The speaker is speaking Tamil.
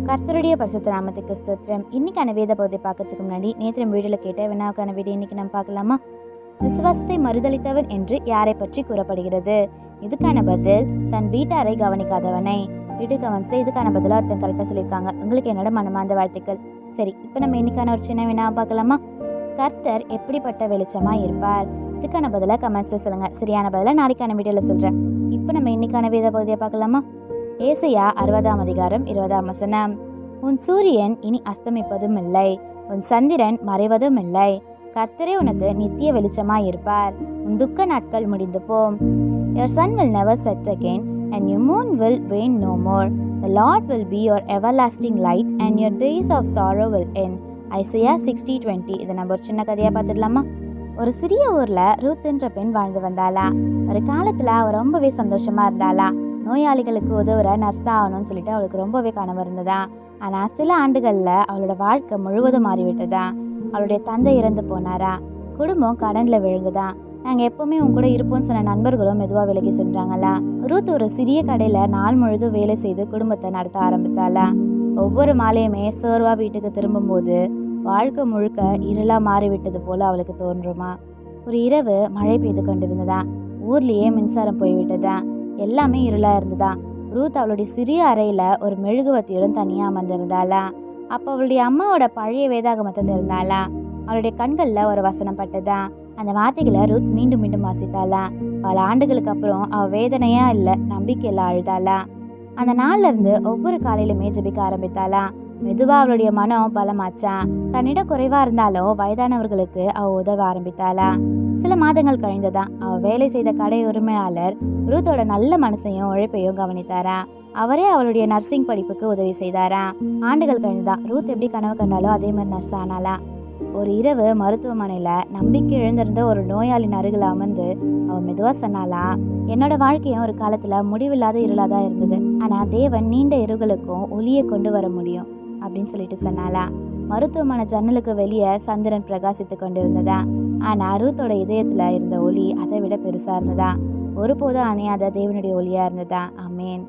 கர்த்தருடைய பரிசுத்த நாமத்துக்கு ஸ்தோத்திரம். இன்னைக்கான வேத பகுதியை பார்க்கறதுக்கு முன்னாடி நேற்று வீடியோவில் கேட்ட வினாவுக்கான வீடியோ இன்னைக்கு நம்ம பார்க்கலாமா? விசுவாசத்தை மறுதளித்தவன் என்று யாரை பற்றி கூறப்படுகிறது? இதுக்கான பதில் தன் வீட்டாரை கவனிக்காதவனை. வீட்டுக்கு கவனிச்சு இதுக்கான பதில் ஒருத்தன் கரெக்டாக சொல்லியிருக்காங்க. உங்களுக்கு என்னோட மனமார்ந்த வாழ்த்துக்கள். சரி, இப்போ நம்ம இன்னைக்கான ஒரு சின்ன வினாவை பார்க்கலாமா? கர்த்தர் எப்படிப்பட்ட வெளிச்சமா இருப்பார்? இதுக்கான பதிலை கமெண்ட்ஸில் சொல்லுங்கள். சரியான பதிலை நாளைக்கான வீடியோவில் சொல்கிறேன். இப்போ நம்ம இன்னைக்கான வேத பகுதியை பார்க்கலாமா? ஏசாயா 60ஆம் அதிகாரம் 20ஆம் வசனம். உன் சூரியன் இனி அஸ்தமிப்பதும் இல்லை, உன் சந்திரன் மறைவதும் இல்லை. கர்த்தரே உனக்கு நித்திய வெளிச்சமாய் இருப்பார். உன் துக்க நாட்கள் முடிந்து போம். Your sun will never set again and your moon will wane no more. The Lord will be your everlasting light and your days of sorrow will end. Isaiah 60:20. இதை நம்ம ஒரு சின்ன கதையாக பார்த்துடலாமா? ஒரு சிறிய ஊரில் ரூத்ன்ற பெண் வாழ்ந்து வந்தாளா. ஒரு காலத்தில் அவள் ரொம்பவே சந்தோஷமாக இருந்தாளா. நோயாளிகளுக்கு உதவுற நர்ஸ் ஆகணும்னு சொல்லிட்டு அவளுக்கு ரொம்பவே கனவு இருந்ததா. ஆனால் சில ஆண்டுகளில் அவளோட வாழ்க்கை முழுவதும் மாறிவிட்டதா. அவளுடைய தந்தை இறந்து போனாரா. குடும்பம் கடனில் விழுந்ததா. நாங்கள் எப்போவுமே உன் கூட இருப்போம்னு சொன்ன நண்பர்களும் மெதுவாக விலகி சென்றாங்களா. ரூத் ஒரு சிறிய கடையில் நாள் முழுதும் வேலை செய்து குடும்பத்தை நடத்த ஆரம்பித்தாளா. ஒவ்வொரு மாலையுமே சோர்வா வீட்டுக்கு திரும்பும்போது வாழ்க்கை முழுக்க இருளாக மாறிவிட்டது போல அவளுக்கு தோன்றுமா. ஒரு இரவு மழை பெய்து கொண்டிருந்ததா. ஊர்லேயே மின்சாரம் போய்விட்டதா. எல்லாமே இருளாக இருந்ததா. ரூத் அவளுடைய சிறிய அறையில் ஒரு மெழுகுவத்தியுடன் தனியாக அமர்ந்திருந்தாளா. அப்போ அவளுடைய அம்மாவோட பழைய வேதாகமத்தை திறந்தாளா. அவளுடைய கண்களில் ஒரு வசனம் பட்டதா. அந்த வார்த்தைகளை ரூத் மீண்டும் மீண்டும் வாசித்தாளா. பல ஆண்டுகளுக்கு அப்புறம் அவள் வேதனையா இல்லை, நம்பிக்கையில் அழுதாளா. அந்த நாள்ல இருந்து ஒவ்வொரு காலையிலுமே ஜெபிக்க ஆரம்பித்தாளா. மெதுவாக அவளுடைய மனம் பலமாச்சா. தன்னிடம் குறைவா இருந்தாலும் வயதானவர்களுக்கு அவள் உதவ ஆரம்பித்தாளா. சில மாதங்கள் கழிந்ததா. அவள் வேலை செய்த கடை உரிமையாளர் ரூத்தோட நல்ல மனசையும் உழைப்பையும் கவனித்தாரா. அவரே அவளுடைய நர்சிங் படிப்புக்கு உதவி செய்தாரா. ஆண்டுகள் கழிந்ததா. ரூத் எப்படி கனவு கண்டாலோ அதே மாதிரி நர்ஸ் ஆனாளா. ஒரு இரவு மருத்துவமனையில் நம்பிக்கை இழந்திருந்த ஒரு நோயாளின் அருகில் அமர்ந்து அவள் மெதுவாக சொன்னாலா, என்னோட வாழ்க்கையும் ஒரு காலத்தில் முடிவில்லாத இருளாக தான் இருந்தது, ஆனால் தேவன் நீண்ட இரவுகளுக்கும் ஒளியை கொண்டு வர முடியும் அப்படின்னு சொல்லிட்டு சொன்னாலா. மருத்துவமனை ஜன்னலுக்கு வெளியே சந்திரன் பிரகாசித்து கொண்டிருந்ததா. ஆனால் ரூத்தோட இதயத்தில் இருந்த ஒளி அதை விட பெருசாக இருந்ததா. ஒருபோதும் அணையாத தேவனுடைய ஒளியாக இருந்ததா. ஆமேன்.